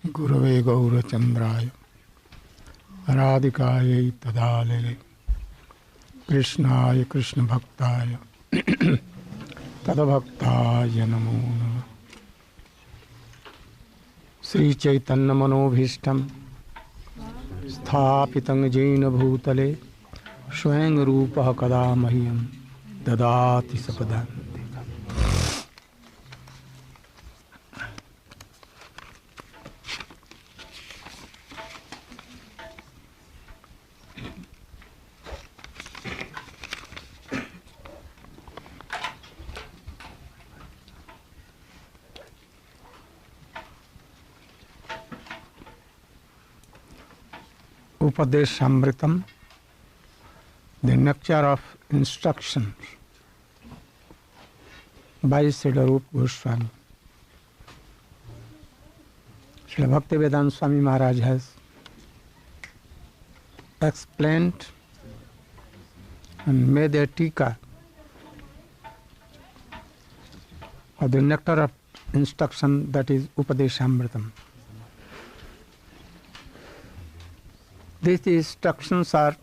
Gurave Gaurachandraya Radhikaya Tadalile Krishnaya Krishna Bhaktaya Tadabhaktaya Namo Namah Sri Chaitanya Manobhishtam Sthapitang Jaina Bhutale Swayang Rupa Kada Mahyam Dadati Sapadam. Upadeshamritam, the nectar of instructions by Srila Rupa Goswami. Srila Bhaktivedanta Narayana Maharaja has explained and made a tika of the nectar of instruction, that is Upadeshamritam. These instructions are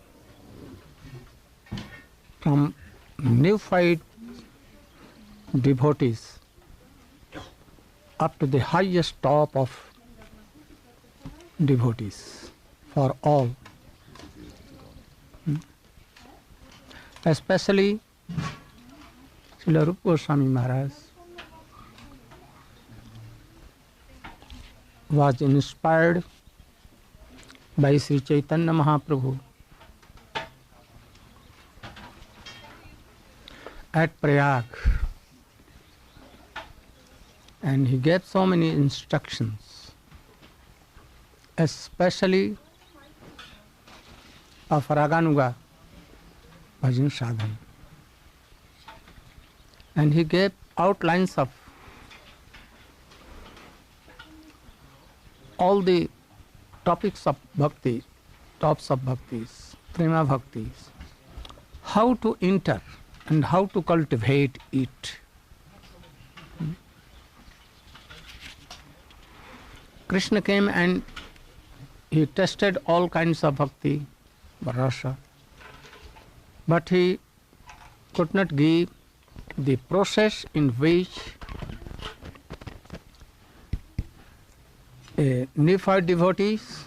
from neophyte devotees up to the highest top of devotees, for all. Especially Srila Rupa Goswami Maharaj was inspired by Sri Chaitanya Mahaprabhu at Prayag, and he gave so many instructions, especially of Raganuga Bhajan Sadhana, and he gave outlines of all the topics of bhakti, tops of bhaktis, prema bhaktis, how to enter and how to cultivate it. Krishna came and he tested all kinds of bhakti, rasa, but he could not give the process in which a neophyte devotees,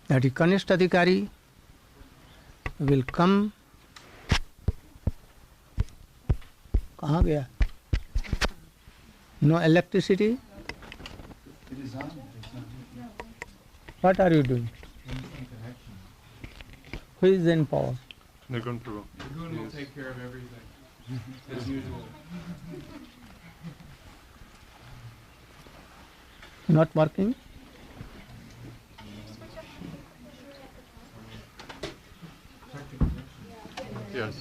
that is Kanishta Adhikari, will come. Kahan gaya? No electricity? It is on. What are you doing? Who is in power? Nirgun Prabhu. Nirgun will take care of everything, as usual. Not working? Yes.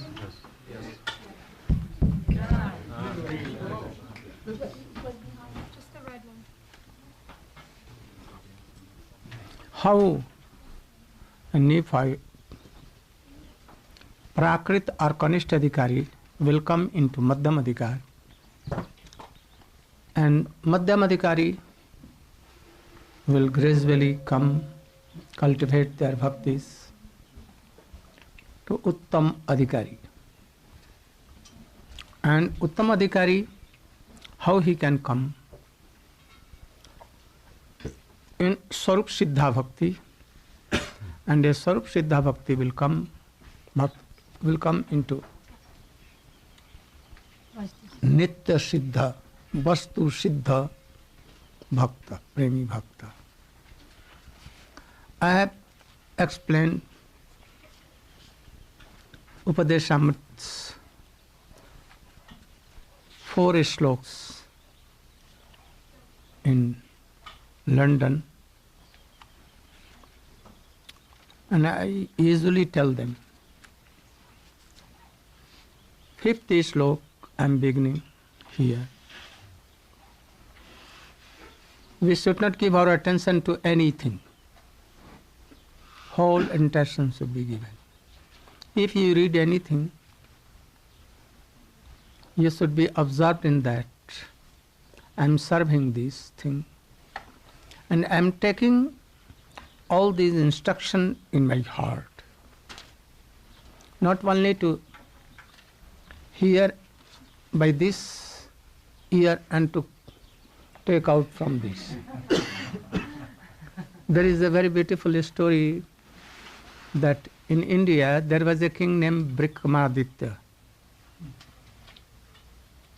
Just the red one. How a neophyte, Prakrit or Kanishta Adhikari will come into Madhyam Adhikar, and Madhyam Adhikari will gradually come, cultivate their bhaktis to Uttam Adhikari. And Uttam Adhikari, how he can come? In Swarup Siddha Bhakti, and a Swarup Siddha Bhakti will come into Nitya Siddha, Vastu Siddha Bhakta, Premi Bhakta. I have explained Upadeshamrit's 4 sloks in London, and I usually tell them 5th slok I am beginning here. We should not give our attention to anything. Whole attention should be given. If you read anything, you should be absorbed in that. I am serving this thing And I am taking all these instruction in my heart. Not only to hear by this ear and to take out from this. There is a very beautiful story that in India there was a king named Vikramaditya.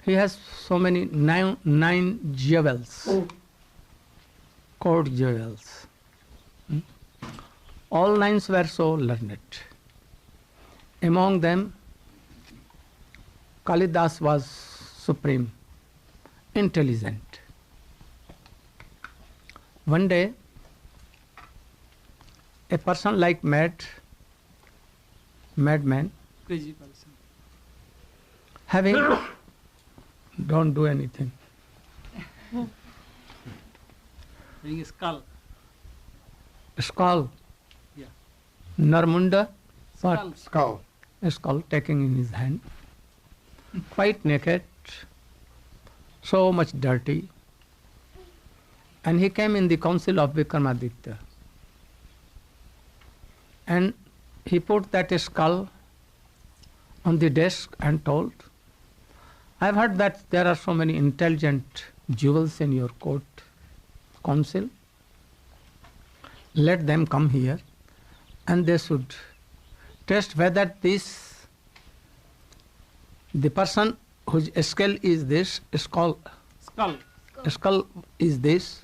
He has so many nine jewels, court jewels. All nine were so learned. Among them, Kalidas was supreme, intelligent. One day, a person like madman, Crazy person. having, don't do anything, Having a skull. skull, Yeah. Narmunda, Skull. Skull. a skull taking in his hand, quite naked, so much dirty. And he came in the council of Vikramaditya. And he put that skull on the desk and told, I've heard that there are so many intelligent jewels in your court council. Let them come here and they should test whether the person whose skull is this, skull is this,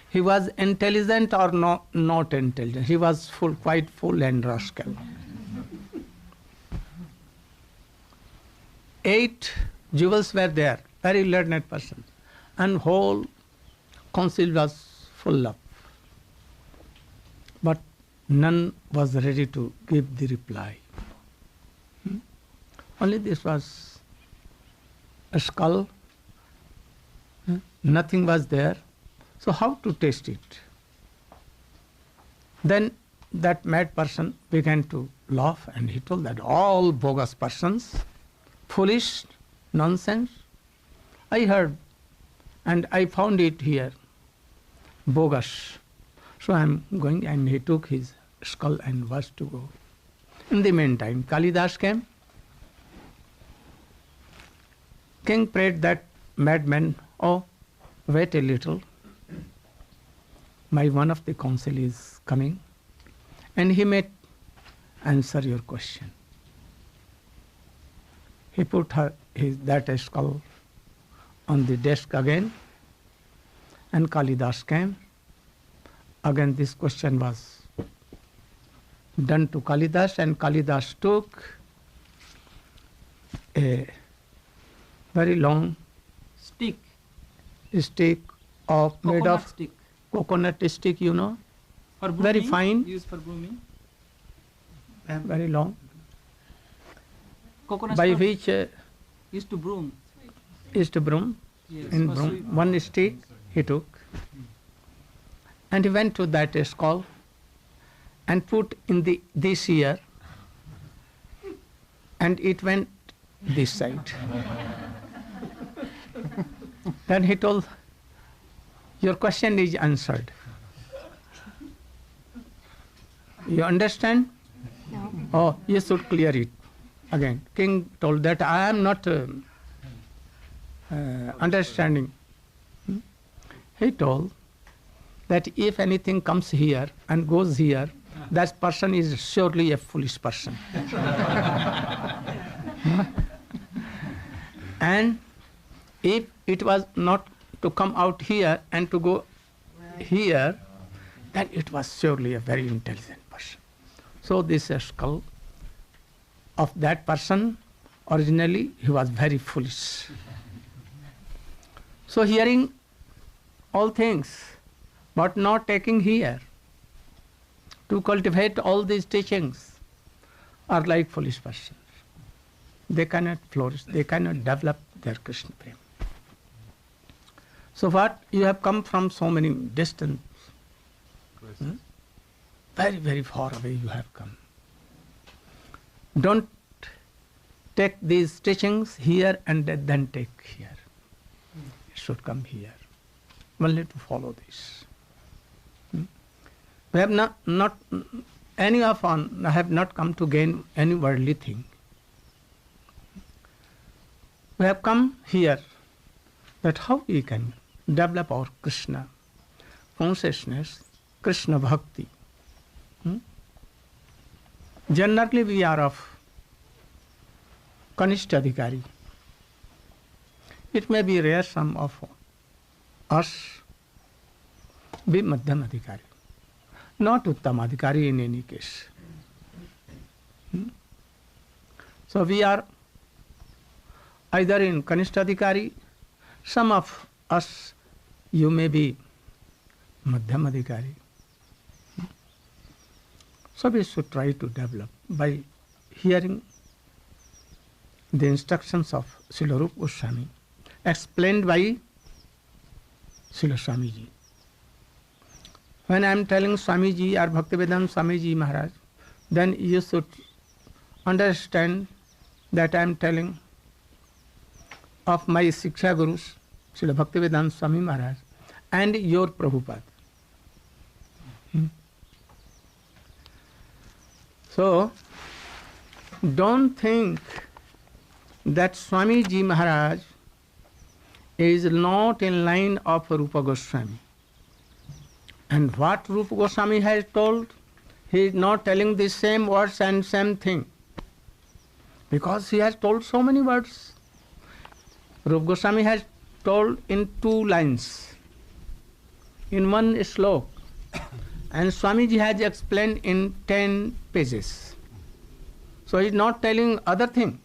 he was intelligent or not intelligent. He was quite full and rascal. 8 jewels were there, very learned person, and whole council was full of. But none was ready to give the reply. Only this was a skull, nothing was there. So how to test it? Then that mad person began to laugh and he told that all bogus persons, foolish, nonsense. I heard and I found it here, bogus. So I am going, and he took his skull and was to go. In the meantime, Kalidas came. King prayed that madman, oh, wait a little. My one of the council is coming, and he may answer your question. He put that skull on the desk again, and Kalidas came. Again this question was done to Kalidas, and Kalidas took a very long Stick. of made Coconut of stick. coconut stick, you know, For brooming, very fine, used for brooming. very long, Coconut by stump which used to broom. is to broom. Yes, In for broom, sweep. one stick he took, and he went to that skull and put in this ear, and it went this side. Then he told, your question is answered. You understand? No. Oh, you should clear it. Again, king told that I am not understanding. He told that if anything comes here and goes here, that person is surely a foolish person. And if it was not to come out here and to go here, then it was surely a very intelligent person. So this skull of that person, originally he was very foolish. So hearing all things, but not taking here, to cultivate all these teachings, are like foolish persons. They cannot flourish, they cannot develop their Krishna prema. So what? You have come from so many distance. Very, very far away you have come. Don't take these teachings here and then take here. You should come here. Only to follow this. We have not any of us have not come to gain any worldly thing. We have come here that how we can develop our Krishna consciousness, Krishna bhakti. Generally we are of Kanishta Adhikari. It may be rare some of us be Madhyam Adhikari, not Uttam Adhikari in any case. So we are either in Kanishta Adhikari, some of us you may be Madhyam Adhikari. So we should try to develop by hearing the instructions of Srila Rupa Goswami explained by Srila Swamiji. When I am telling Swamiji or Bhaktivedanta Swamiji Maharaj, then you should understand that I am telling of my Siksha Gurus, Srila Bhaktivedanta Swami Maharaj, and your Prabhupada. So, don't think that Swamiji Maharaj is not in line of Rupa Goswami. And what Rupa Goswami has told, he is not telling the same words and same thing. Because he has told so many words. Rupa Goswami has told in 2 lines, in 1 slok. And Swamiji has explained in 10 pages. So he is not telling other thing.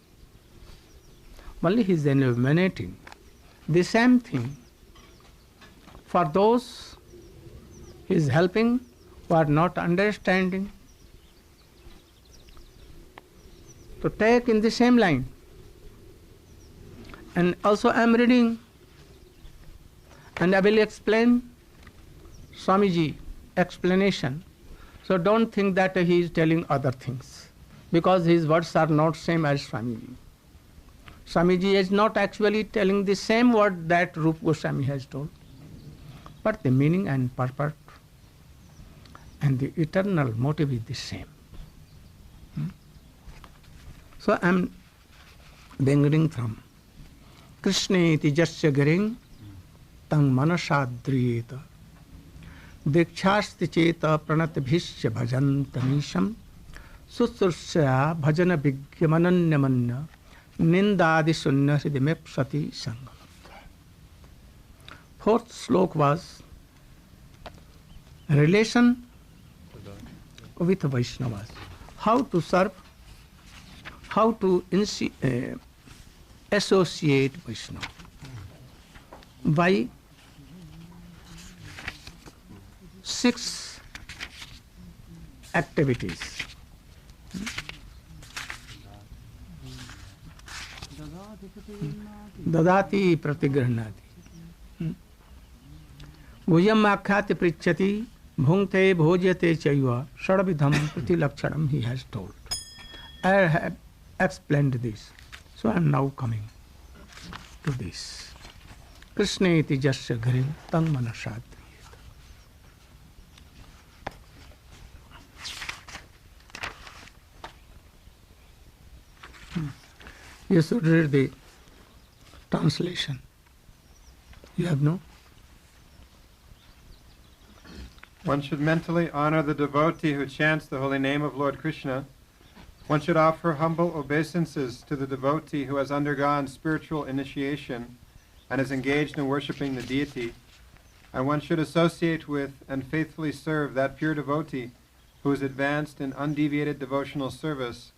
Only he is illuminating the same thing for those he is helping who are not understanding to take in the same line. And also I am reading and I will explain Swamiji explanation. So don't think that he is telling other things, because his words are not same as Swamiji. Swamiji is not actually telling the same word that Rupa Goswami has told, but the meaning and purport and the eternal motive is the same. So I am beginning from Krishneti Jasya Giring Tang Manasadriyeta Dikshasti Cheta Pranatbhishya Bhajantamisham Susursya Bhajana Vigyamananyamanya Nindadi Sunya Hridimepsati Sangam. 4th slok was relation with Vaishnavas. How to serve, how to associate Vaishnava. By 6 activities. Dadati pratigrahnati. Bhujam akhyati prichati bhungte bhojyate chaiva shadavidham pratilakshanam he has told. I have explained this. So I am now coming to this. Krishneti jasya gharim tang manasad. You should read the translation. You have no? One should mentally honor the devotee who chants the holy name of Lord Krishna. One should offer humble obeisances to the devotee who has undergone spiritual initiation and is engaged in worshipping the deity. And one should associate with and faithfully serve that pure devotee who is advanced in undeviated devotional service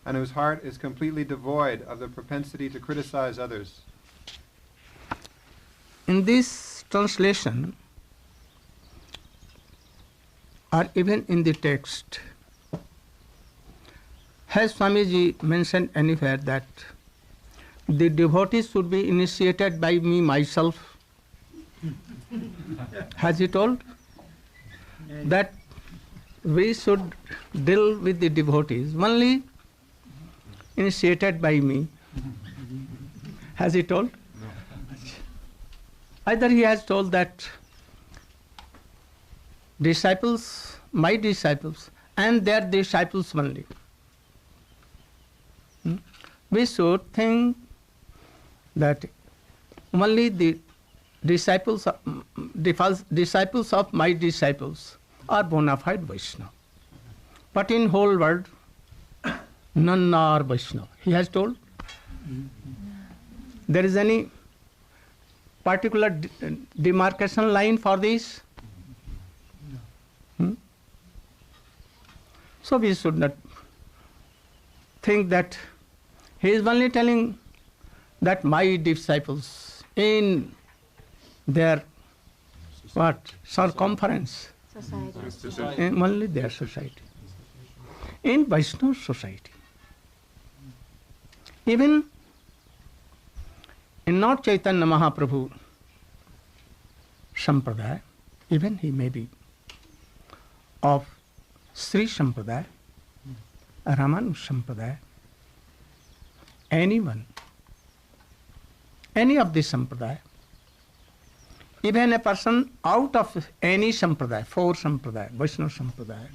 and whose heart is completely devoid of the propensity to criticize others. In this translation, or even in the text, has Swamiji mentioned anywhere that the devotees should be initiated by me myself? Has he told that we should deal with the devotees only initiated by me? Has he told? No. Either he has told that disciples my disciples and their disciples only. We should think that only the disciples of my disciples are bona fide Vaishnava. But in whole world, none are Vaishnava. He has told. There is any particular demarcation line for this? So we should not think that he is only telling that my disciples in their circumference, in only their society, in Vaishnava society. Even in not Chaitanya Mahaprabhu Sampradaya, even he may be of Sri Sampradaya, Ramanuja Sampradaya, anyone, any of this Sampradaya, even a person out of any Sampradaya, four Sampradaya, Vaishnava Sampradaya,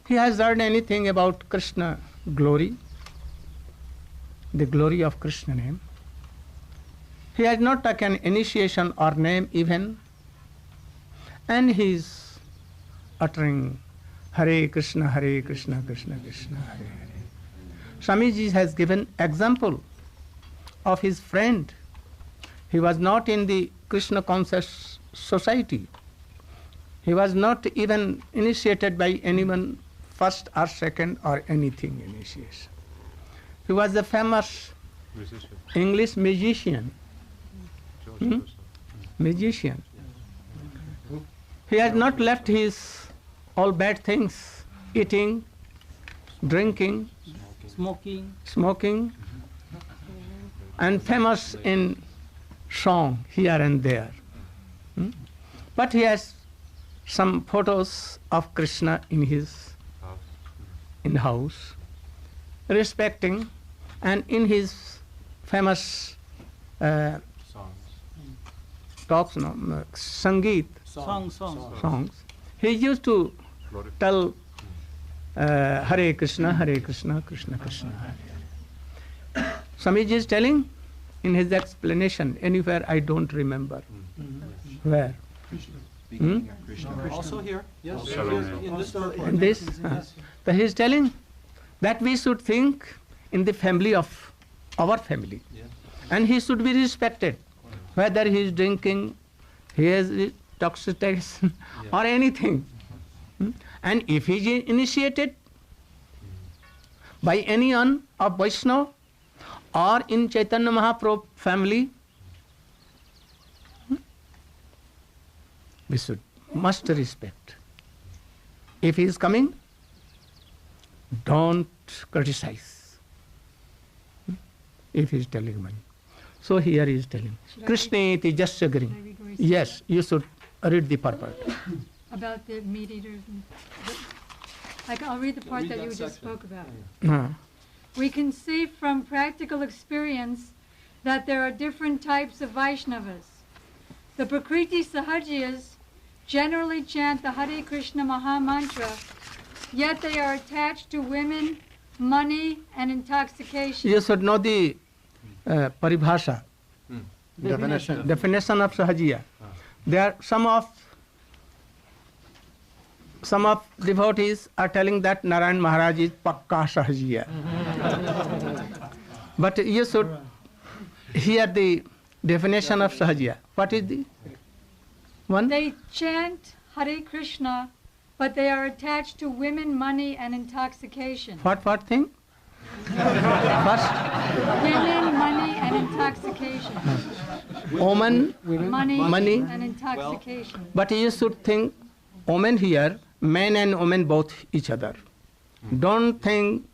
he has heard anything about Krishna glory, the glory of Krishna name. He has not taken initiation or name even, and he is uttering Hare Krishna, Krishna Krishna, Hare Hare. Swamiji has given example of his friend. He was not in the Krishna conscious society. He was not even initiated by anyone, first or second or anything initiation. He was a famous English magician. Magician. He has not left his all bad things, eating, drinking, smoking, and famous in song here and there. But he has some photos of Krishna in his house, respecting, and in his famous talks, Sangeet, songs, he used to tell Hare Krishna, Krishna Krishna, Hare Hare. Swamiji is telling in his explanation, anywhere I don't remember. Where? Also here? Yes. In this? So he is telling that we should think in the family of our family. And he should be respected. Whether he is drinking, he has intoxication or anything. And if he is initiated by anyone of Vaishnava or in Chaitanya Mahaprabhu family, we must respect. If he is coming, don't criticize. If he is telling money. So here he is telling, Krishna iti jasya girim. Yes, you should read the purport. About the meat eaters. I'll read the part that you just spoke about. We can see from practical experience that there are different types of Vaishnavas. The Prakriti Sahajiyas generally chant the Hare Krishna Maha Mantra, yet they are attached to women, money, and intoxication. You should know the paribhasha, definition of Sahajiya. There are some of devotees are telling that Narayana Maharaj is Pakka Sahajiya. But you should hear the definition of Sahajiya. What is the one? They chant Hare Krishna, but they are attached to women, money, and intoxication. What thing? First? Women, money, and intoxication. Woman, money, and intoxication. But you should think woman here, men and women both each other. Don't think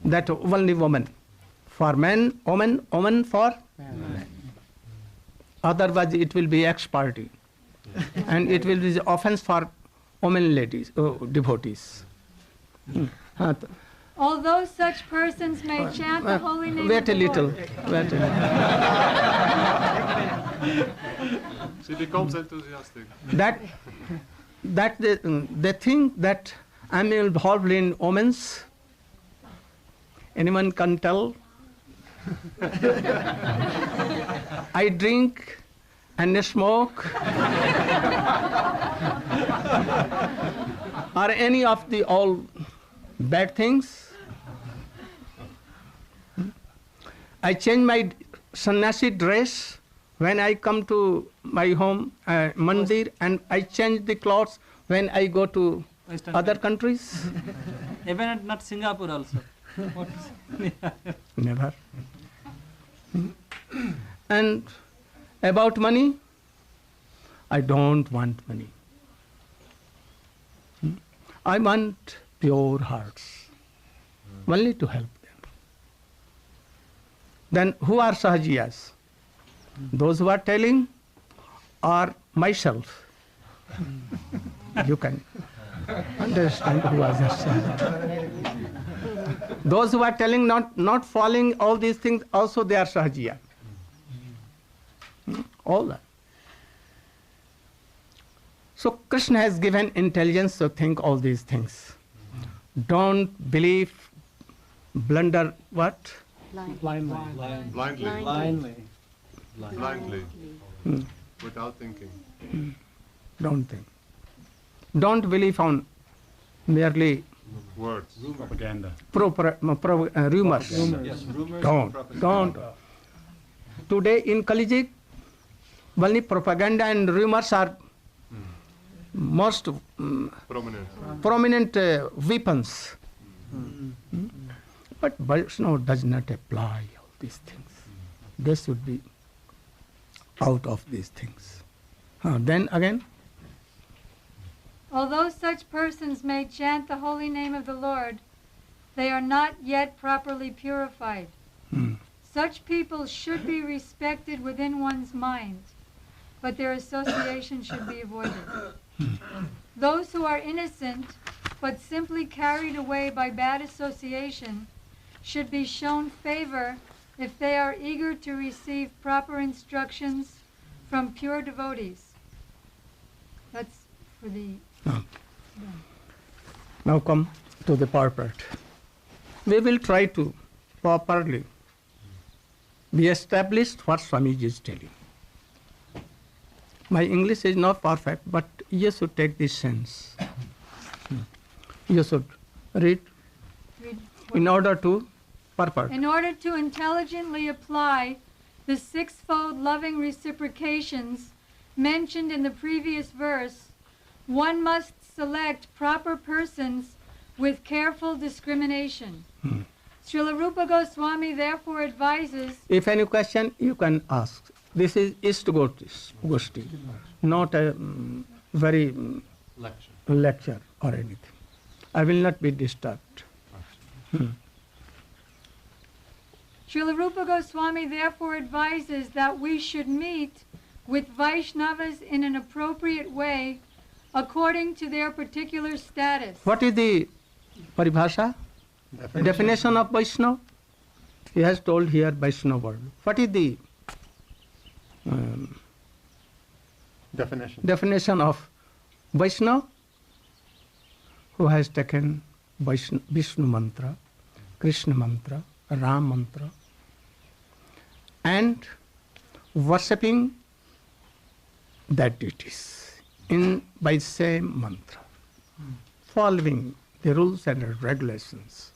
that only woman. For men, woman for men. Otherwise it will be ex-party. And it will be offense for women ladies, devotees. Although such persons may chant the holy name Wait of a the little. Lord. Wait a little. She becomes enthusiastic. that they think that I'm involved in omens. Anyone can tell? I drink and smoke, or any of the all bad things. I change my sannyasi dress when I come to my home, mandir, and I change the clothes when I go to Western other countries. Even at not Singapore also. Never. And about money, I don't want money. I want pure hearts, only to help them. Then who are Sahajiyas? Those who are telling, or myself? You can understand who are Sahajiyas. Those who are telling, not following all these things, also they are Sahajiya. All that. So Krishna has given intelligence to think all these things. Don't believe, blunder what? Blindly. Without thinking. Don't think. Don't believe on merely Words. Propaganda. rumors. Yes, rumors. Don't. Today in Kalijig, only propaganda and rumors are most prominent weapons. But Vaishnava does not apply all these things. They should be out of these things. Then again, Although such persons may chant the holy name of the Lord, they are not yet properly purified. Such people should be respected within one's mind, but their association should be avoided. Those who are innocent, but simply carried away by bad association, should be shown favor if they are eager to receive proper instructions from pure devotees. That's for the... now come to the purport. We will try to properly be established what Swamiji is telling. My English is not perfect, but you should take this sense. You should read in order to purport. In order to intelligently apply the sixfold loving reciprocations mentioned in the previous verse, one must select proper persons with careful discrimination. Srila Rupa Goswami therefore advises... If any question, you can ask. This is East Goshti, not a very lecture or anything. I will not be disturbed. Srila Rupa Goswami therefore advises that we should meet with Vaishnavas in an appropriate way according to their particular status. What is the paribhasha? Definition of Vaishnava? He has told here Vaishnava word. What is the definition of Vaishnava? Who has taken Vishnu mantra, Krishna mantra, Ram mantra, and worshipping that deities by same mantra, following the rules and regulations.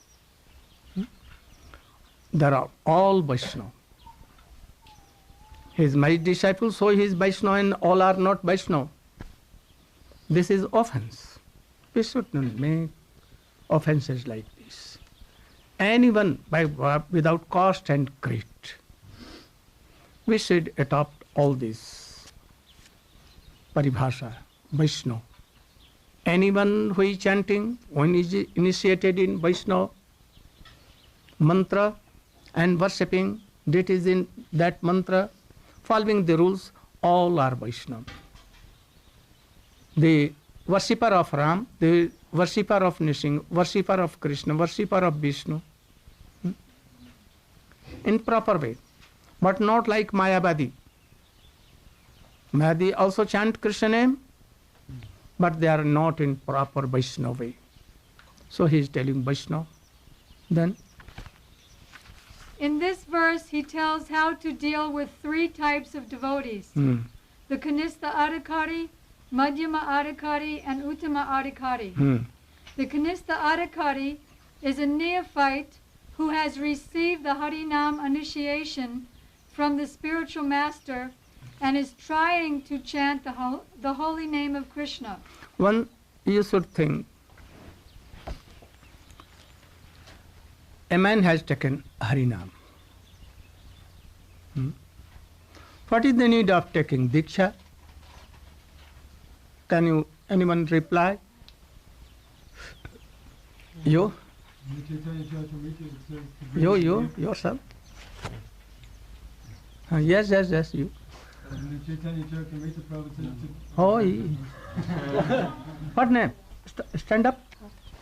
There are all Vaishnava. He is my disciple, so he is Vaishnava, and all are not Vaishnava. This is offense. We should not make offenses like this. Anyone without cost and greed. We should adopt all this paribhasha, Vaishnava. Anyone who is chanting, when is initiated in Vaishnava mantra and worshipping deities in that mantra, following the rules, all are Vaishnava. The worshipper of Ram, the worshipper of Nising, worshipper of Krishna, worshipper of Vishnu, in proper way, but not like Mayavadi. Mayavadi also chant Krishna name, but they are not in proper Vaishnava way. So he is telling Vaishnava. Then in this verse, he tells how to deal with three types of devotees. The Kanistha Adhikari, Madhyama Adhikari, and Uttama Adhikari. The Kanistha Adhikari is a neophyte who has received the Harinam initiation from the spiritual master and is trying to chant the holy name of Krishna. one you should think, a man has taken Harinam. What is the need of taking Diksha? Can anyone reply? You? Yourself? Yes, you. Oh, what name? Stand up.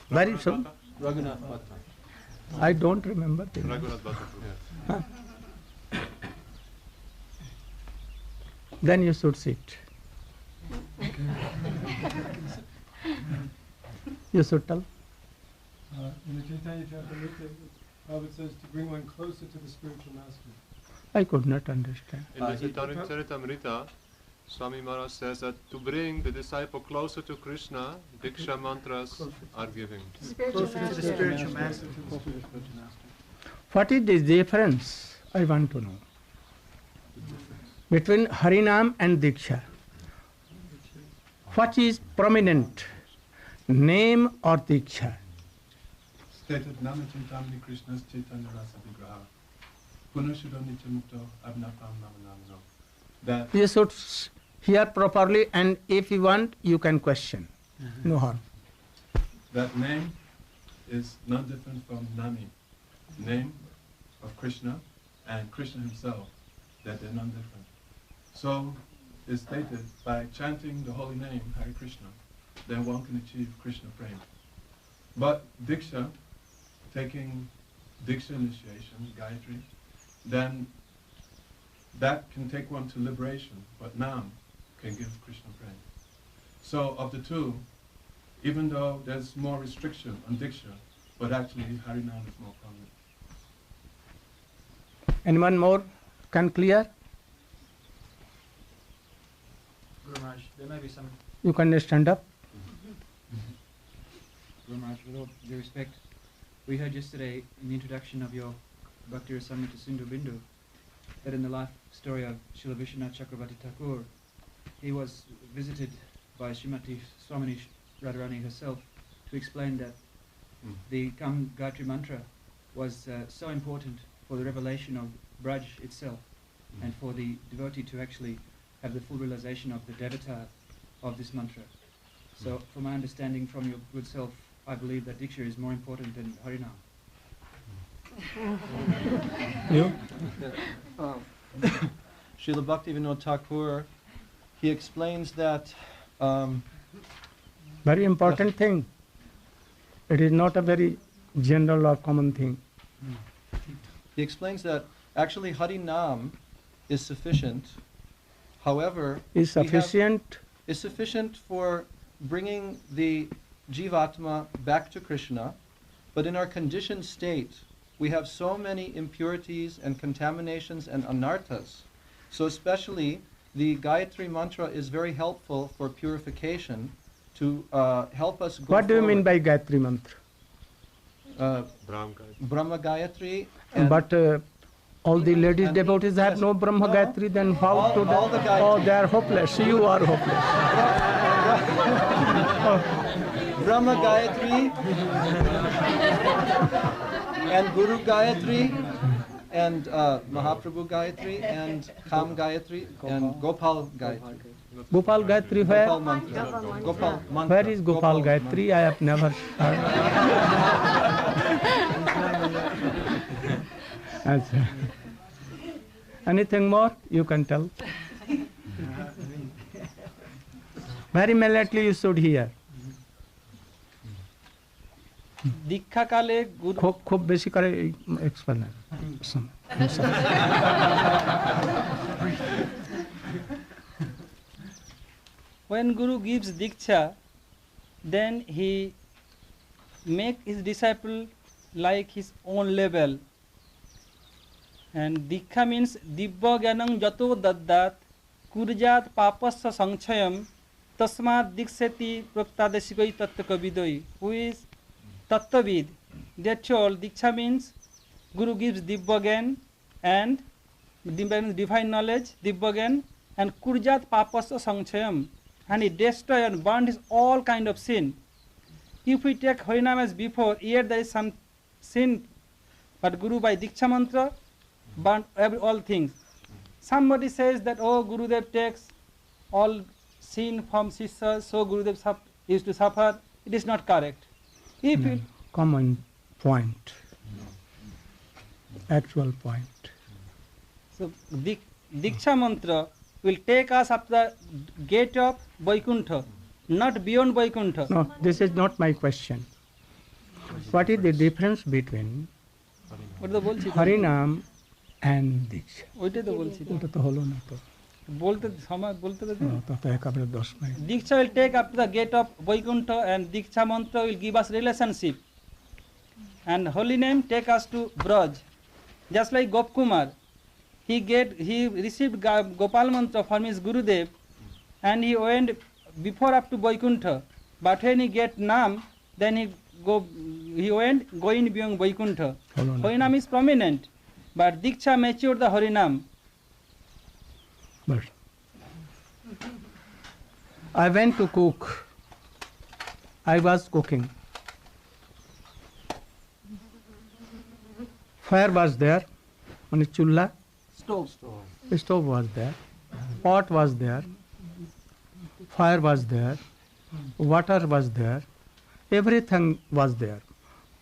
Very soon. Raghunath Bhatta. I don't remember. Raghunath Bhatta. Then you should sit. You should tell. In the Chaitanya Charitamrita, Prabhupada says to bring one closer to the spiritual master. I could not understand. In the Chaitanya Charitamrita, Swami Maharaj says that to bring the disciple closer to Krishna, Diksha mantras are given. Spiritual master. What is the difference? I want to know. Between Harinam and Diksha. What is prominent? Name or Diksha? Stated Nama Chintamani Krishna's Chaitanya Rasa Vigraha. Punashuddha Nityamukta Abnapam Namanamano. That You should hear properly, and if you want, you can question. No harm. that name is not different from Nami, name of Krishna and Krishna himself, that they're non different. So it's stated by chanting the holy name Hare Krishna, then one can achieve Krishna prema. But Diksha, taking Diksha initiation, Gayatri, then that can take one to liberation, but Nam can give Krishna prema. So of the two, even though there's more restriction on Diksha, but actually Harinam is more prominent. Anyone more can clear? Guru Maharaj, there may be some. You can stand up. Guru Maharaj, with all due respect, we heard yesterday in the introduction of your Bhakti Rasamrita Sindhu Bindu that in the life story of Srila Vishwanath Chakravarti Thakur, he was visited by Srimati Swamini Radharani herself to explain that the Kam Gayatri mantra was so important for the revelation of Braj itself and for the devotee to actually have the full realization of the devata of this mantra. So from my understanding from your good self, I believe that Diksha is more important than Harinam. You? Srila Bhaktivedanta Thakur, he explains that Very important thing. It is not a very general or common thing. he explains that actually Harinam is sufficient. However, Is sufficient. is sufficient for bringing the Jivatma back to Krishna, but in our conditioned state, we have so many impurities and contaminations and anarthas. So especially the Gayatri mantra is very helpful for purification to help us go What do you mean forward. by Gayatri mantra? Brahma Gayatri. And But all the ladies and- devotees have yes. no Brahma No. Gayatri, then how All- to all the Gayatri. Oh, they are hopeless. You are hopeless. Brahma Gayatri and Guru Gayatri and Mahaprabhu Gayatri and Kam Gayatri and Gopal Gayatri. Gopal Gayatri where? Gopal mantra. Gopal mantra. Where is Gopal Gayatri? I have never heard. Achha. Anything more? You can tell. Very immediately you should hear. দীক্ষা কালে গুরু খুব বেশি করে explain. When Guru gives Diksha, then he make his disciple like his own level. And Diksha means Dibba Gyanam Jato Daddat Kurjat Papasya Sanchayam Tasmat Diksati Praktadasikoi Tattakavidoi. Who is Tattavid? That's all. Diksha means Guru gives Dibba Gyan and divine knowledge, Dibba Gyan, and Kurjat Papasya Sanchayam. And he destroy and burn his all kind of sin. If we take Harinam as before, here there is some sin, but Guru by Diksha mantra burnt all things. Somebody says that, oh, Gurudev takes all sin from Sishas, so Gurudev used to suffer. It is not correct. If No, common point, actual point. So Diksha mantra will take us up the gate of Vaikuntha, not beyond Vaikuntha. No, this is not my question. What is the difference between Harinam and Diksha? ওইটাই তো বলছি তো। ওটা তো হলো না তো। বলতে সময় বলতে তো দিন। তো একেবারে 10 minute. Diksha will take up to the gate of Vaikuntha and Diksha mantra will give us relationship. And holy name take us to Braj. Just like Gopkumar, he received Gopal mantra from his Gurudev and he went before up to Vaikuntha. But when he get Nam, then he went going beyond Vaikuntha. Harinam is prominent, but Diksha matured the Harinam. But I went to cook. I was cooking. Fire was there on a chulla. Stove was there. Pot was there. Fire was there. Water was there. Everything was there.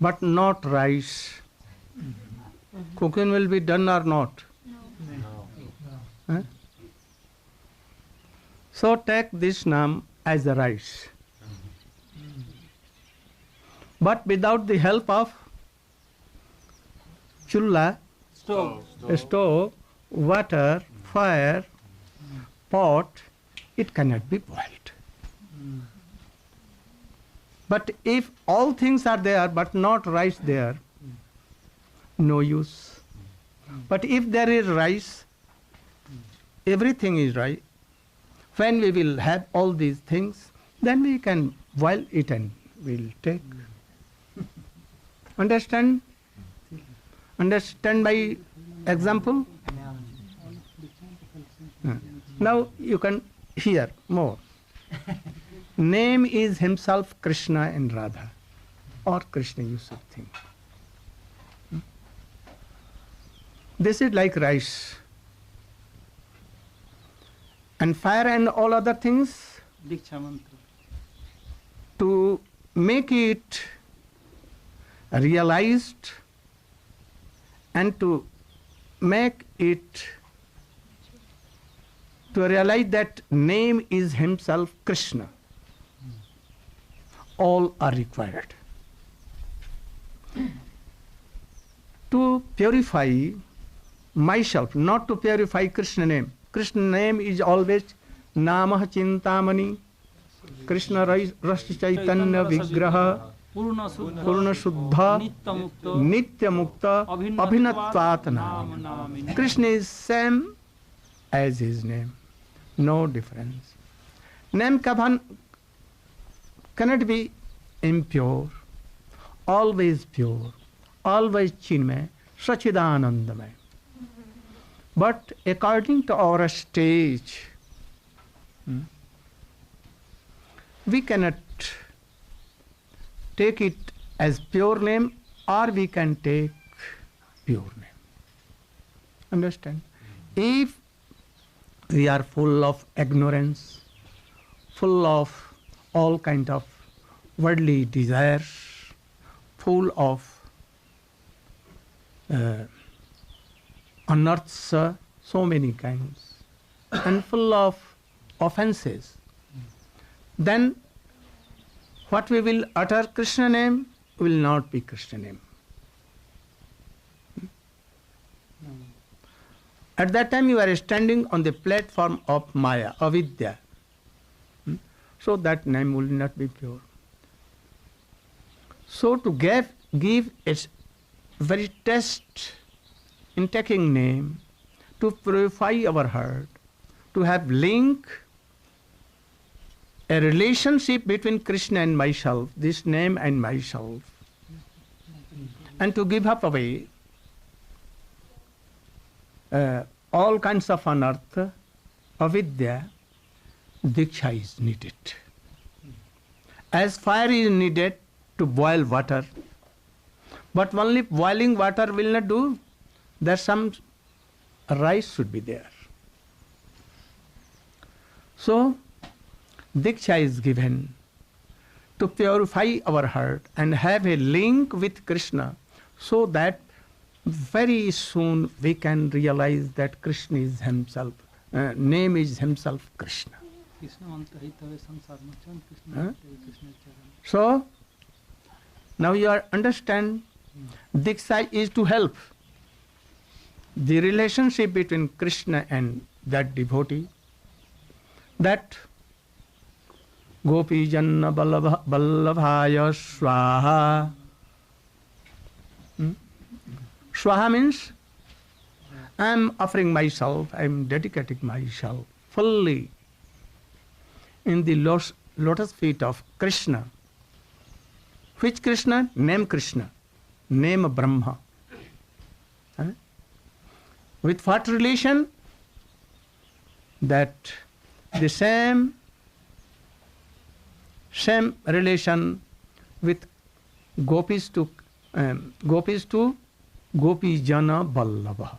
But not rice. Cooking will be done or not? No. Huh? So take this Nam as the rice. But without the help of chulla, stove, water, fire, pot, it cannot be boiled. But if all things are there but not rice there, no use. But if there is rice, everything is right. When we will have all these things, then we can boil it and we'll take. Understand? Understand my example? Now you can hear more. Name is himself Krishna and Radha, or Krishna you should think. This is like rice. And fire and all other things, Diksha mantra. To make it realized and to make it to realize that name is himself Krishna. All are required. To purify myself, not to purify Krishna name. Krishna name is always Namah Chintamani, Krishna Rasa Chaitanya Vigraha, Purna Shuddha, Nitya Mukta, Abhinatvat Nam. Krishna is same as his name, no difference. Name cannot be impure, always pure, always Chinmay, Sachidanandamay. But according to our stage, we cannot take it as pure name or we can take pure name. Understand? If we are full of ignorance, full of all kind of worldly desires, full of unearths, so many kinds, and full of offenses, then what we will utter Krishna name will not be Krishna name. At that time you are standing on the platform of Maya, Avidya. So that name will not be pure. So to give its very test in taking name, to purify our heart, to have link, a relationship between Krishna and myself, this name and myself, and to give up away all kinds of anartha, avidya, diksha is needed. As fire is needed to boil water, but only boiling water will not do. There's some rice should be there. So, diksha is given to purify our heart and have a link with Krishna, so that very soon we can realize that Krishna is himself, name is himself Krishna. So, now you are understand, diksha is to help the relationship between Krishna and that devotee, that Gopi Janna Ballabhaya Swaha. Swaha means I am offering myself, I am dedicating myself fully in the lotus feet of Krishna. Which Krishna? Name Krishna, name Brahma. With what relation? That the same relation with gopis to Gopi Jana Vallabha.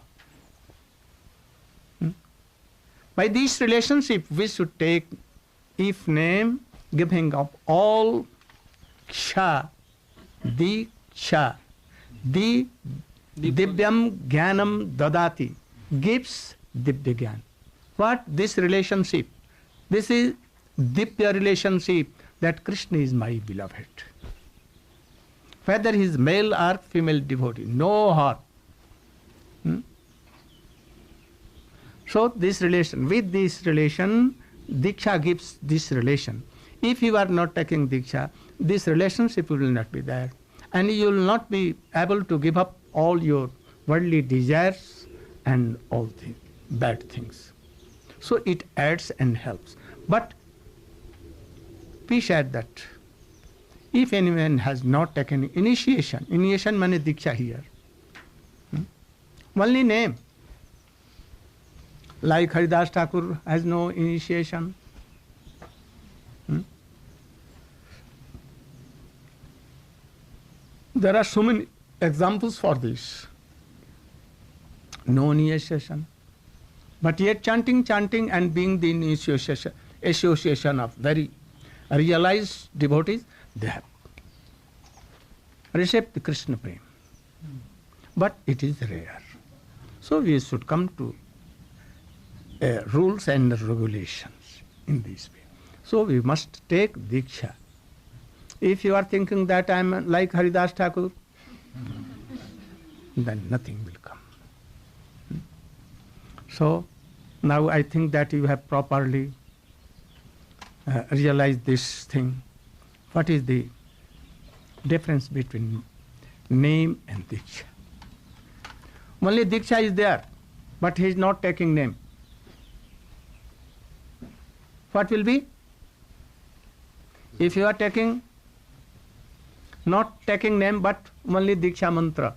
By this relationship we should take, if name, giving up all ksha, diksha, divyam jnanam dadati, gives divya jnana. What? This relationship. This is divya relationship, that Krishna is my beloved. Whether he is male or female devotee, no harm. So this relation, with this relation, diksha gives this relation. If you are not taking diksha, this relationship will not be there. And you will not be able to give up all your worldly desires and all the bad things. So it adds and helps. But be sure that if anyone has not taken initiation means diksha here, only name. Like Haridas Thakur has no initiation. There are so many examples for this. No initiation. But yet chanting and being the association of very realized devotees, they have received the Krishna Prem. But it is rare. So we should come to rules and regulations in this way. So we must take diksha. If you are thinking that I am like Haridas Thakur, then nothing will come. So now I think that you have properly realized this thing. What is the difference between name and diksha? Only diksha is there, but he is not taking name. What will be? If you are not taking name but only diksha mantra,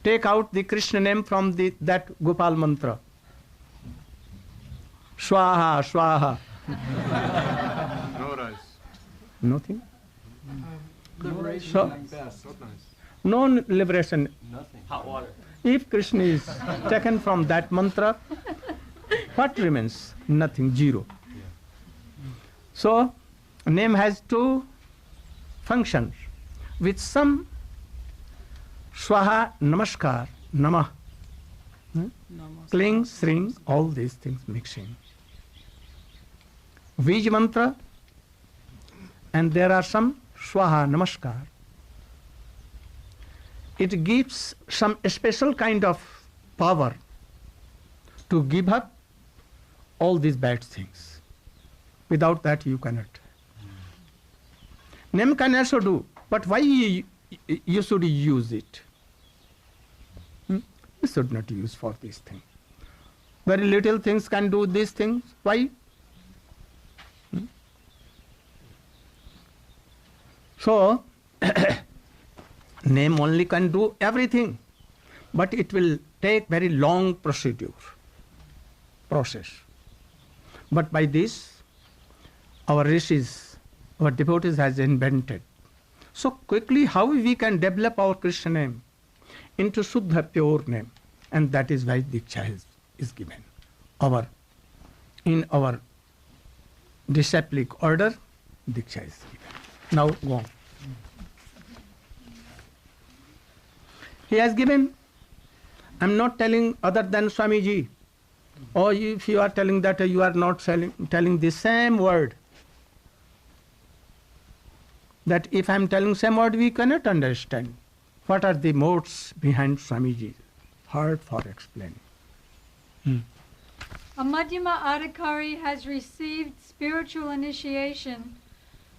take out the Krishna name from that Gopal mantra. Swaha, swaha. No rice. Nothing. Liberation So- like best. No liberation. Nothing. Hot water. If Krishna is taken from that mantra, what remains? Nothing, zero. So, name has two functions. With some swaha, namaskar, namah, cling, sring, all these things mixing. Vij mantra, and there are some swaha, namaskar. It gives some special kind of power to give up all these bad things. Without that you cannot. Name can also do, but why you should use it? You should not use for this thing. Very little things can do these things. Why? So, name only can do everything, but it will take very long process. But by this, our rishis, our devotees has invented so quickly how we can develop our Krishna name into Shuddha, pure name, and that is why Diksha is given. In our disciplic order, Diksha is given. Now go on. He has given, I'm not telling other than Swamiji, or if you are telling that you are not telling the same word, that if I am telling same word, we cannot understand what are the modes behind Swamiji. Hard for explaining. A Madhyama Adhikari has received spiritual initiation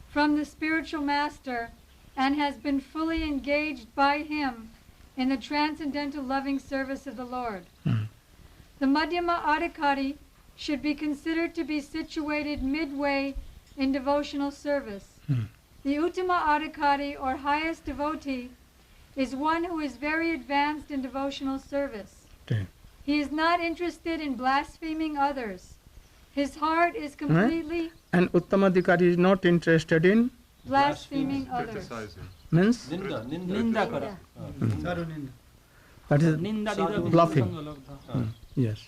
from the spiritual master and has been fully engaged by him in the transcendental loving service of the Lord. The Madhyama Adhikari should be considered to be situated midway in devotional service. The Uttama Adhikari, or highest devotee, is one who is very advanced in devotional service. He is not interested in blaspheming others. His heart is completely... And Uttama Adhikari is not interested in blaspheming others. Means? Ninda kara. That is bluffing. Yes.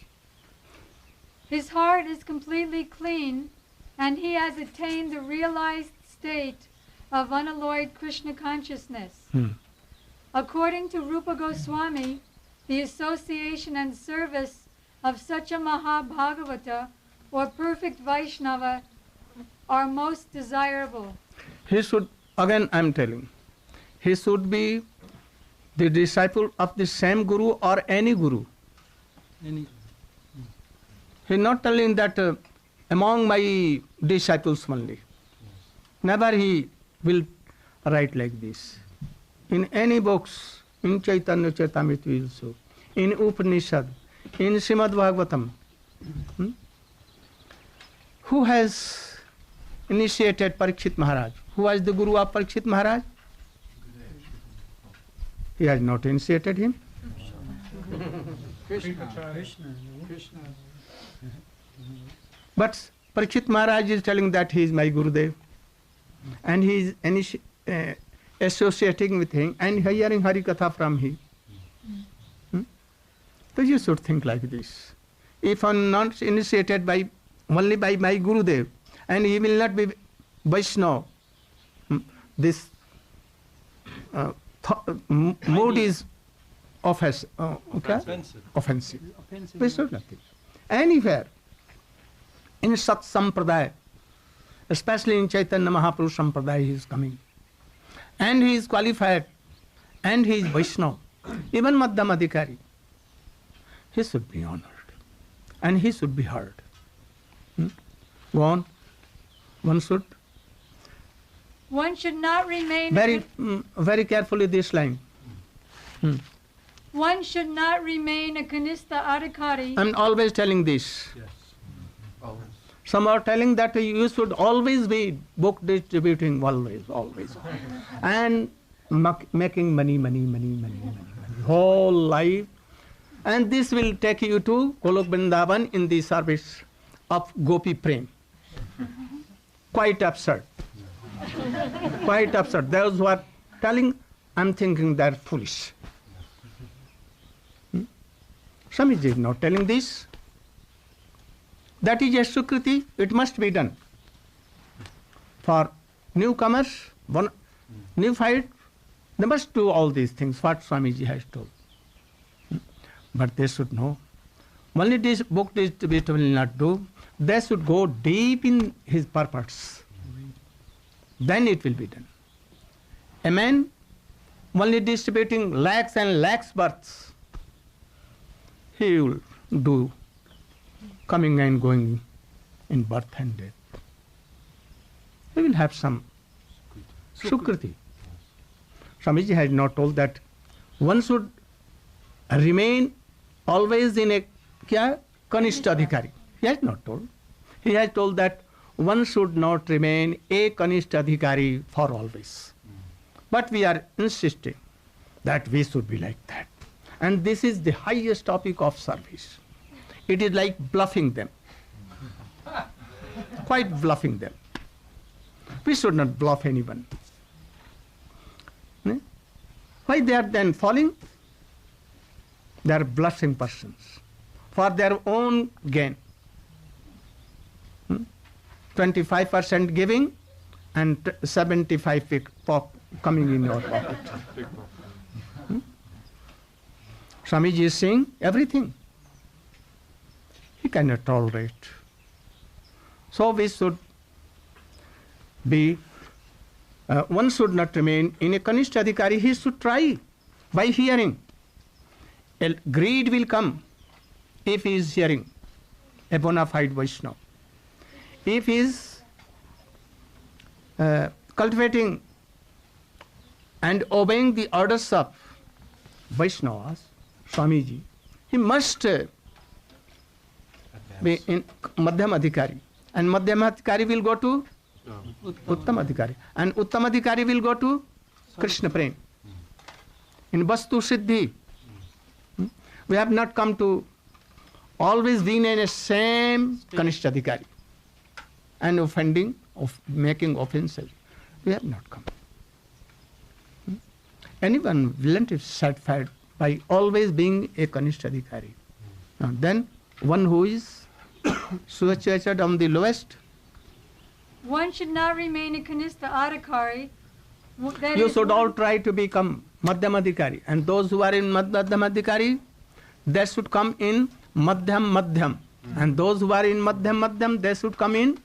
His heart is completely clean, and he has attained the realized state of unalloyed Krishna consciousness. According to Rupa Goswami, the association and service of such a Mahabhagavata or perfect Vaishnava are most desirable. He should, again I am telling, he should be the disciple of the same Guru or any Guru. He is not telling that among my disciples only. Never he will write like this. In any books, in Chaitanya Charitamrita also, in Upanishad, in Srimad Bhagavatam, who has initiated Parikshit Maharaj? Who was the Guru of Parikshit Maharaj? He has not initiated him. Krishna. But Parikshit Maharaj is telling that he is my Gurudev, and he is associating with him and hearing Hari Katha from him. So you should think like this. If I am not initiated only by my Gurudev, and he will not be Vaishnava, this mood is offensive. We should not think. Anywhere, in Sat Sampradaya, especially in Chaitanya Mahaprabhu Sampradaya, he is coming. And he is qualified, and he is Vaishnava. Even Madhyama Adhikari, he should be honored, and he should be heard. Go on. One should not remain... Very carefully this line. One should not remain a Kanistha Adhikari. I am always telling this. Yes. Always. Some are telling that you should always be book distributing, always. And making money, whole life. And this will take you to Golok Vrindavan in the service of Gopi Prem. Quite absurd. Quite absurd. Those who are telling, I am thinking they are foolish. Swamiji is not telling this. That is a Sukriti, it must be done. For newcomers, neophyte, they must do all these things, what Swamiji has told. But they should know. Only this book distributor will not do. They should go deep in his purpose. Then it will be done. A man only distributing lakhs and lakhs births, he will do coming and going in birth and death. He will have some Sukriti. Swamiji has not told that one should remain always in a Kanishta Adhikari. He has not told. He has told that one should not remain a Kanishta Adhikari for always. But we are insisting that we should be like that. And this is the highest topic of service. It is like bluffing them. Quite bluffing them. We should not bluff anyone. Why they are then falling? They are bluffing persons for their own gain. 25% giving and 75% coming in your pocket. Swamiji is saying everything. He cannot tolerate. So we should be, one should not remain in a Kanishta Adhikari. He should try by hearing. Greed will come if he is hearing a bona fide Vaishnava. If he is cultivating and obeying the orders of Vaishnavas, Swamiji, he must be in Madhyam Adhikari. And Madhyam Adhikari will go to Uttam Adhikari. And Uttam Adhikari will go to Krishna Prem. In Vastu Siddhi, we have not come to always being in a same Kanishta Adhikari and offending, making offenses. We have not come. Anyone will be satisfied by always being a Kanishta Adhikari. Then one who is situated on the lowest. One should not remain a Kanishta Adhikari. You should all try to become Madhyam Adhikari. And those who are in Madhyam Adhikari, they should come in Madhyam. And those who are in Madhyam, they should come in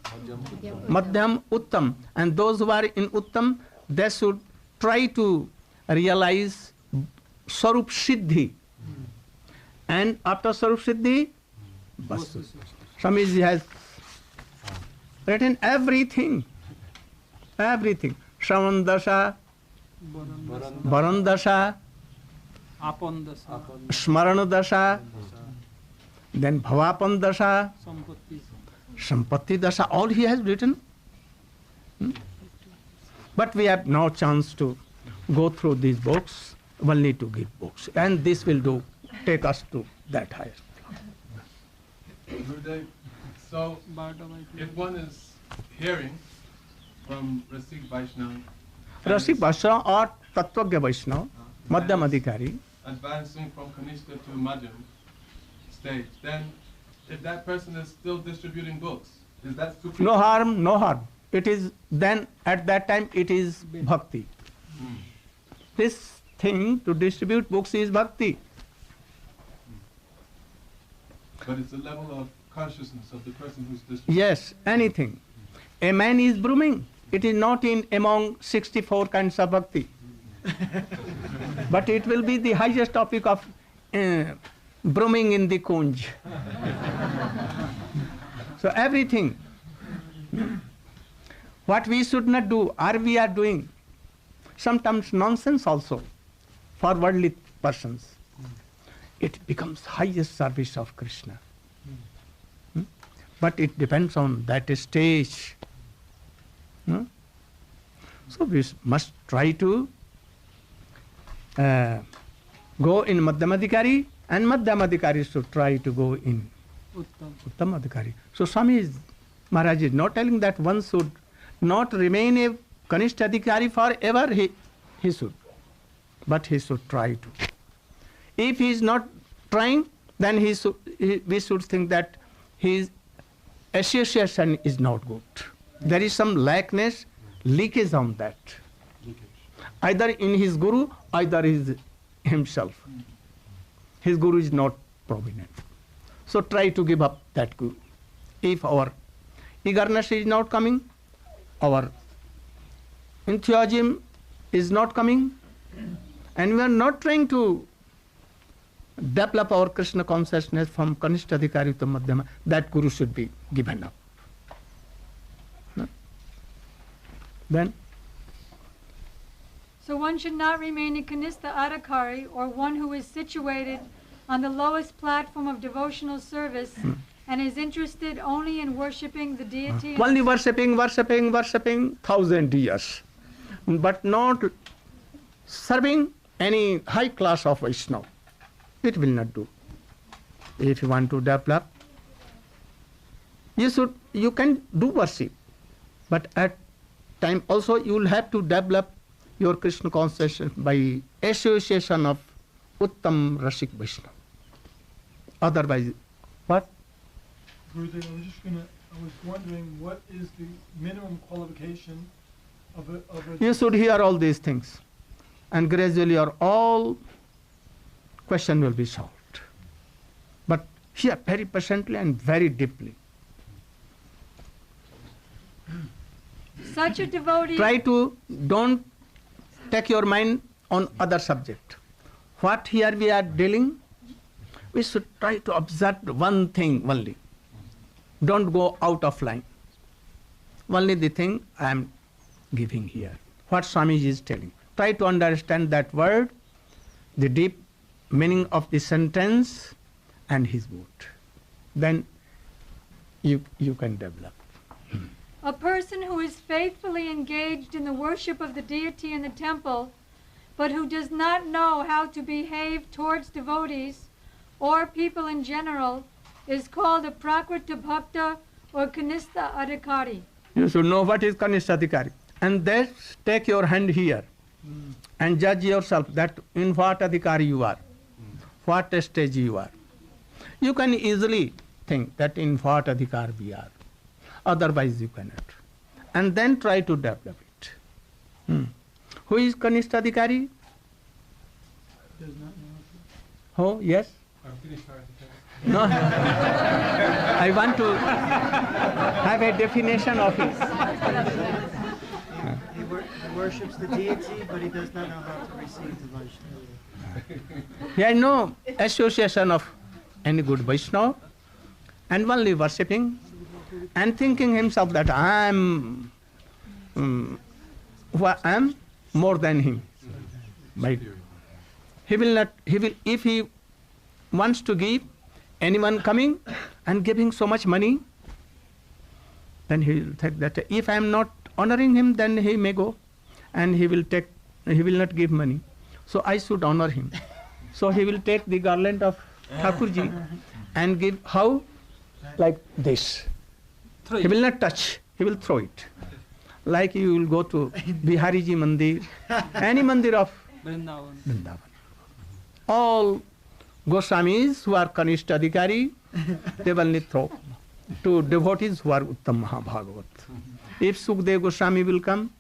Madhyam Uttam. And those who are in Uttam, they should try to realize Sarup Siddhi. And after Sarup Siddhi, Swamiji has written everything. Everything. Shravan Dasha, Varan Dasha, Smarana Dasha, then Bhavapan Dasha, Sampatti Dasha, all he has written. But we have no chance to go through these books, only to give books. And this will take us to that highest. Gurudev, so if one is hearing from Rasik Vaishnava, Rasik Vaishnava or Tattvagya Vaishnava, Madhyam Adhikari, advancing from Kanishta to Madhyam stage, then if that person is still distributing books, is that supreme? No harm, no harm. It is then, at that time, it is bhakti. This thing to distribute books is bhakti. But it's a level of consciousness of the person who's distributing. Yes, anything. A man is brooming. It is not in among 64 kinds of bhakti. But it will be the highest topic of brooming in the kunj. So everything. What we should not do, or we are doing, sometimes nonsense also, for worldly persons. It becomes highest service of Krishna. But it depends on that stage. So we must try to go in Madhyam Adhikari, and Madhyam Adhikari should try to go in Uttam Adhikari. So Swami Maharaj is not telling that one should not remain a Kanishta Adhikari forever, he should. But he should try to. If he is not trying, then we should think that his association is not good. There is some lackness, leakage on that. Either in his guru, either is himself. His guru is not prominent. So try to give up that guru. If our eagerness is not coming, our enthusiasm is not coming, and we are not trying to develop our Krishna consciousness from Kanishta Adhikari to Madhyama, that guru should be given up. No? Then So one should not remain a Kanistha Adhikari, or one who is situated on the lowest platform of devotional service and is interested only in worshipping the deity. Only worshipping 1,000 years, but not serving any high class of Vaishnava. It will not do. If you want to develop, you can do worship, but at time also you will have to develop your Krishna consciousness by association of Uttam Rasik Vaishnava. Otherwise, what? Gurudev, I was wondering, what is the minimum qualification of a... You should hear all these things, and gradually your all question will be solved. But hear very patiently and very deeply. Such a devotee... Try to don't take your mind on other subject. What here we are dealing, we should try to observe one thing only. Don't go out of line. Only the thing I am giving here. What Swamiji is telling. Try to understand that word, the deep meaning of the sentence and his word. Then you can develop. A person who is faithfully engaged in the worship of the deity in the temple, but who does not know how to behave towards devotees or people in general, is called a Prakrita Bhakta or Kanistha Adhikari. You should know what is Kanistha Adhikari. And then take your hand here and judge yourself that in what Adhikari you are, what stage you are. You can easily think that in what Adhikar we are. Otherwise you cannot. And then try to develop it. Who is Kanistha Adhikari? Does not know. Oh, yes? No. I want to have a definition of it. He worships the deity, but he does not know how to receive devotion. He has no association of any good Vaishnava, and only worshipping and thinking himself that I am more than him. He will not. If he wants to give anyone coming and giving so much money, then he will think that if I am not honoring him, then he may go, and he will not give money. So I should honor him. So he will take the garland of Thakurji and give how? Like this. He will not touch, he will throw it. Like you will go to Bihariji Mandir, any mandir of Vrindavan. All Goswamis who are Kanistha Adhikari, they will only throw to devotees who are Uttam Mahabhagavat. If Sukdev Goswami will come,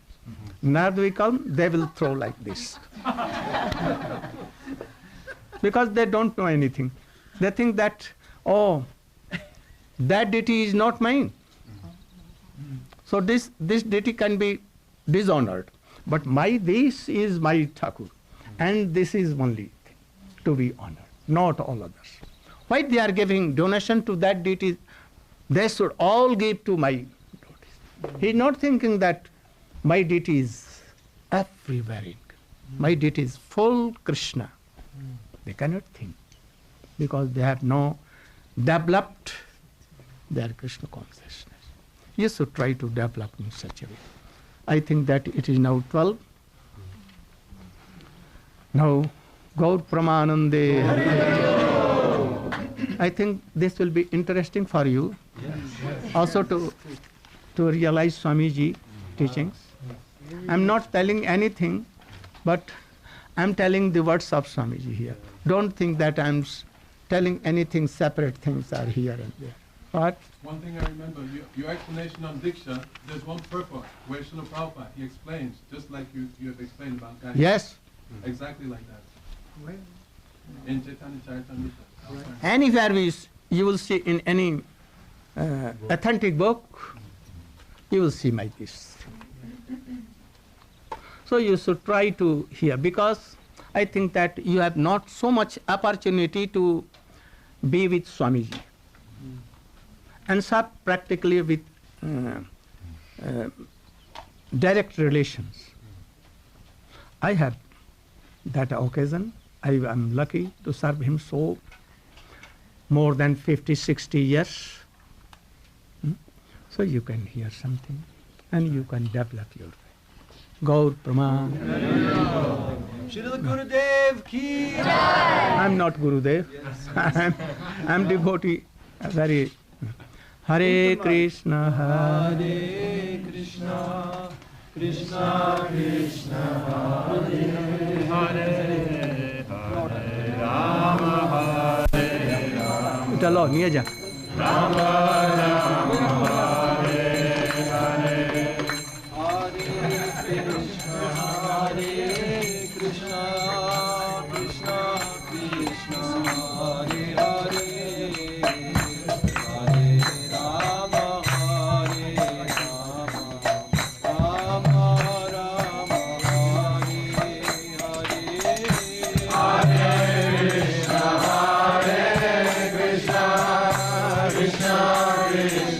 Narad will come, they will throw like this. Because they don't know anything. They think that, oh, that deity is not mine. So this deity can be dishonored. But this is my Thakur. And this is only to be honored, not all others. Why they are giving donation to that deity? They should all give to my devotees. He is not thinking that my deity is everywhere. My deity is full Krishna. They cannot think because they have no developed their Krishna consciousness. You should try to develop in such a way. I think that it is now 12. Now, Gaur Pramanande. I think this will be interesting for you. Also to realize Swamiji teachings. I am not telling anything, but I am telling the words of Swamiji here. Don't think that I am telling anything, separate things are here and there. What? One thing I remember, your explanation on Diksha, there's one purport where Srila Prabhupada, he explains, just like you have explained about that. Yes. Exactly like that. Where? In Chaitanya Charitamrita. Anywhere you will see in any authentic book, you will see like this. So you should try to hear, because I think that you have not so much opportunity to be with Swamiji. And sub practically with direct relations. I have that occasion. I am lucky to serve him so more than 50, 60 years. So you can hear something and you can develop your faith. Gaur Praman. Srila Gurudev ki jai. I'm not Gurudev. I'm devotee. Very. Hare Krishna, Hare Krishna, Krishna Krishna, Hare Hare, Hare Rama, Hare Rama. Ita lo, niya ja. Rama Rama, Hare Hare, Hare Krishna, Hare Krishna, Krishna Krishna, Hare Hare, Hare Rama, Hare Rama, Rama Rama, Hare Hare, Hare Krishna, Hare Krishna, Krishna Krishna.